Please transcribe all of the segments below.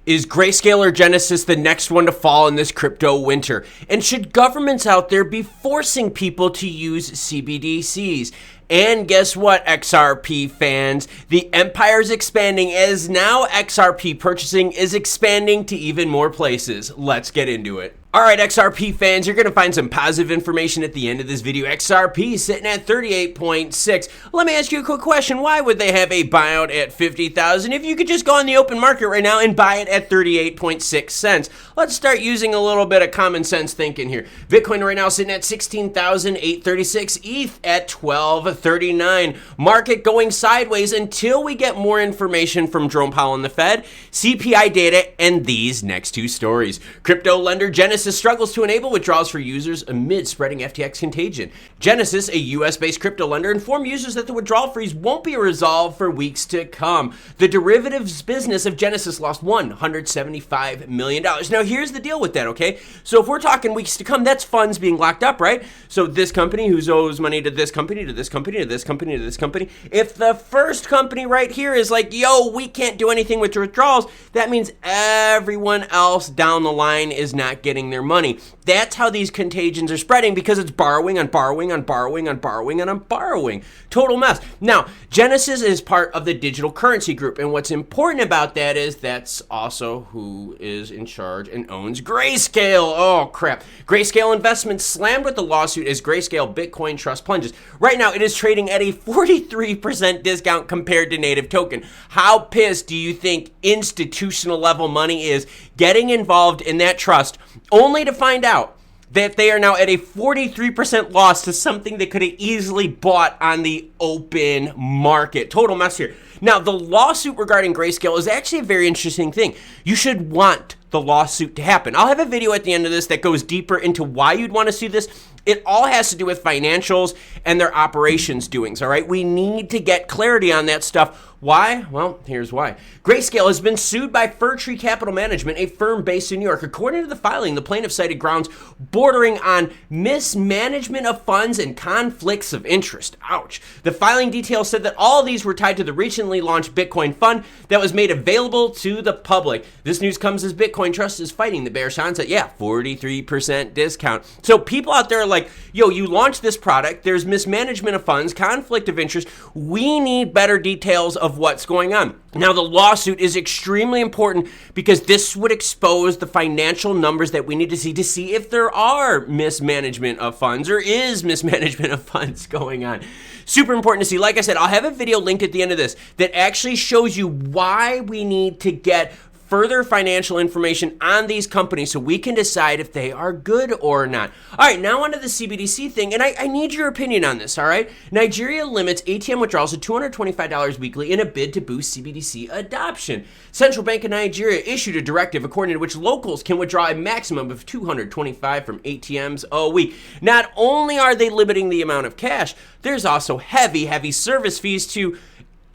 Is Grayscale or Genesis the next one to fall in this crypto winter? And should governments out there be forcing people to use CBDCs? And guess what, XRP fans? The empire's expanding as now XRP purchasing is expanding to even more places. Let's get into it. All right, XRP fans, you're going to find some positive information at the end of this video. XRP is sitting at 38.6. Let me ask you a quick question. Why would they have a buyout at 50,000 if you could just go on the open market right now and buy it at 38.6 cents? Let's start using a little bit of common sense thinking here. Bitcoin right now sitting at 16,836. ETH at 1239. Market going sideways until we get more information from Jerome Powell and the Fed, CPI data, and these next two stories. Crypto lender Genesis struggles to enable withdrawals for users amid spreading FTX contagion. Genesis, a US-based crypto lender, informed users that the withdrawal freeze won't be resolved for weeks to come. The derivatives business of Genesis lost $175 million. Now, here's the deal with that, okay? So if we're talking weeks to come, that's funds being locked up, right? So this company who owes money to this company, to this company, to this company, to this company. If the first company right here is like, yo, we can't do anything with withdrawals, that means everyone else down the line is not getting their money. That's how these contagions are spreading, because it's borrowing on borrowing on borrowing on borrowing and on borrowing. Total mess. Now, Genesis is part of the digital currency group, and what's important about that is that's also who is in charge and owns Grayscale. Oh, crap. Grayscale Investments slammed with the lawsuit as Grayscale Bitcoin Trust plunges. Right now, it is trading at a 43% discount compared to native token. How pissed do you think institutional level money is getting involved in that trust, only to find out that they are now at a 43% loss to something they could have easily bought on the open market? Total mess here. Now, the lawsuit regarding Grayscale is actually a very interesting thing. You should want the lawsuit to happen. I'll have a video at the end of this that goes deeper into why you'd want to see this. It all has to do with financials and their operations doings, all right? We need to get clarity on that stuff. Why? Well, here's why. Grayscale has been sued by Fir Tree Capital Management, a firm based in New York. According to the filing, the plaintiff cited grounds bordering on mismanagement of funds and conflicts of interest. Ouch. The filing details said that all of these were tied to the recently launched Bitcoin fund that was made available to the public. This news comes as Bitcoin Trust is fighting the bearish onset. Yeah, 43% discount. So people out there are like, yo, you launched this product, there's mismanagement of funds, conflict of interest. We need better details of what's going on. Now, the lawsuit is extremely important because this would expose the financial numbers that we need to see if there are mismanagement of funds or is mismanagement of funds going on. Super important to see. Like I said, I'll have a video linked at the end of this that actually shows you why we need to get further financial information on these companies so we can decide if they are good or not. All right, now onto the CBDC thing, and I need your opinion on this, all right? Nigeria limits ATM withdrawals to $225 weekly in a bid to boost CBDC adoption. Central Bank of Nigeria issued a directive according to which locals can withdraw a maximum of $225 from ATMs a week. Not only are they limiting the amount of cash, there's also heavy service fees to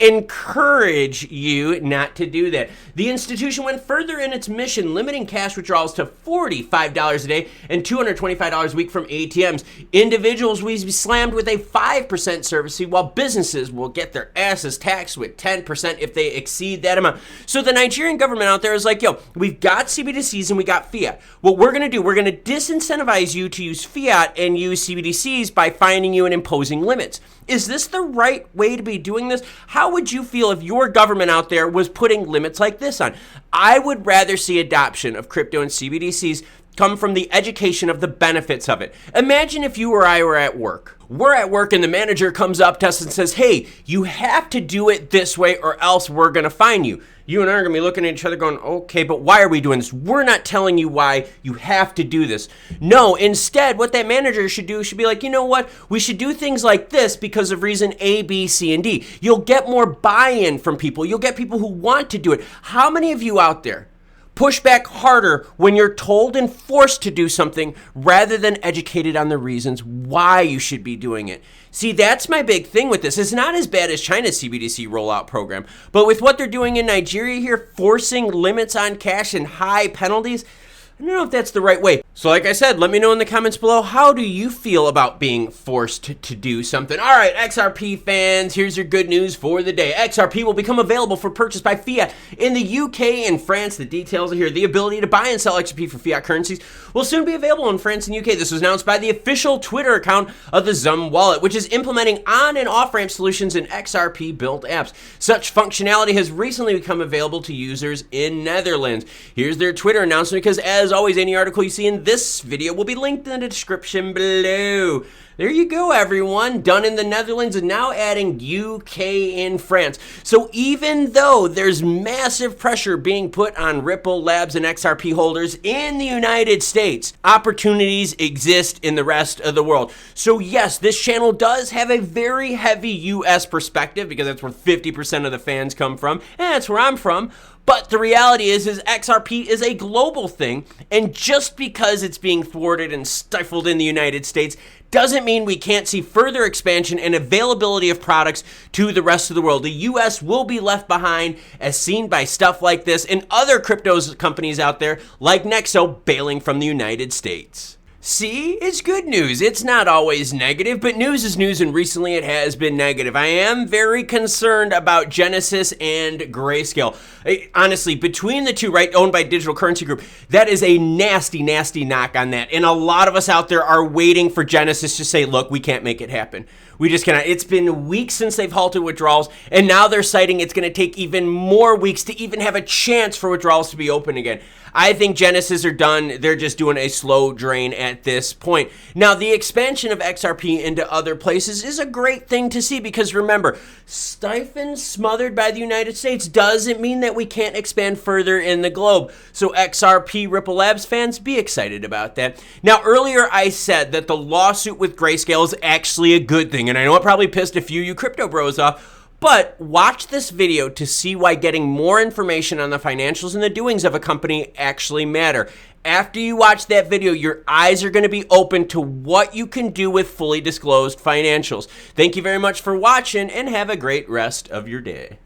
encourage you not to do that. The institution went further in its mission, limiting cash withdrawals to $45 a day and $225 a week from ATMs. Individuals will be slammed with a 5% service fee, while businesses will get their asses taxed with 10% if they exceed that amount. So the Nigerian government out there is like, yo, we've got CBDCs and we got fiat. What we're going to do, we're going to disincentivize you to use fiat and use CBDCs by fining you and imposing limits. Is this the right way to be doing this? How would you feel if your government out there was putting limits like this on? I would rather see adoption of crypto and CBDCs come from the education of the benefits of it. Imagine if you or I were at work. We're at work and the manager comes up to us and says, hey, you have to do it this way or else we're going to fine you. You and I are going to be looking at each other going, okay, but why are we doing this? We're not telling you why you have to do this. No, instead, what that manager should do should be like, you know what? We should do things like this because of reason A, B, C, and D. You'll get more buy-in from people. You'll get people who want to do it. How many of you out there push back harder when you're told and forced to do something rather than educated on the reasons why you should be doing it? See, that's my big thing with this. It's not as bad as China's CBDC rollout program, but with what they're doing in Nigeria here, forcing limits on cash and high penalties, I don't know if that's the right way. So like I said, let me know in the comments below, how do you feel about being forced to do something? All right, XRP fans, here's your good news for the day. XRP will become available for purchase by fiat in the UK and France. The details are here. The ability to buy and sell XRP for fiat currencies will soon be available in France and UK. This was announced by the official Twitter account of the Zum wallet, which is implementing on and off-ramp solutions in XRP-built apps. Such functionality has recently become available to users in Netherlands. Here's their Twitter announcement, because as always, any article you see in this video will be linked in the description below. There you go, everyone. Done in the Netherlands and now adding UK and France. So even though there's massive pressure being put on Ripple, Labs, and XRP holders in the United States, opportunities exist in the rest of the world. So yes, this channel does have a very heavy US perspective, because that's where 50% of the fans come from, and that's where I'm from. But the reality is XRP is a global thing, and just because it's being thwarted and stifled in the United States doesn't mean we can't see further expansion and availability of products to the rest of the world. The US will be left behind, as seen by stuff like this and other crypto companies out there like Nexo bailing from the United States. See, it's good news. It's not always negative, but news is news, and recently it has been negative. I am very concerned about Genesis and Grayscale. Honestly, between the two, right, owned by Digital Currency Group, that is a nasty, nasty knock on that. And a lot of us out there are waiting for Genesis to say, look, we can't make it happen. We just cannot. It's been weeks since they've halted withdrawals, and now they're citing it's going to take even more weeks to even have a chance for withdrawals to be open again. I think Genesis are done. They're just doing a slow drain at this point. Now, the expansion of XRP into other places is a great thing to see, because remember, stifled, smothered by the United States doesn't mean that we can't expand further in the globe. So XRP Ripple Labs fans, be excited about that. Now, earlier I said that the lawsuit with Grayscale is actually a good thing, and I know it probably pissed a few of you crypto bros off, but watch this video to see why getting more information on the financials and the doings of a company actually matter. After you watch that video, your eyes are going to be open to what you can do with fully disclosed financials. Thank you very much for watching, and have a great rest of your day.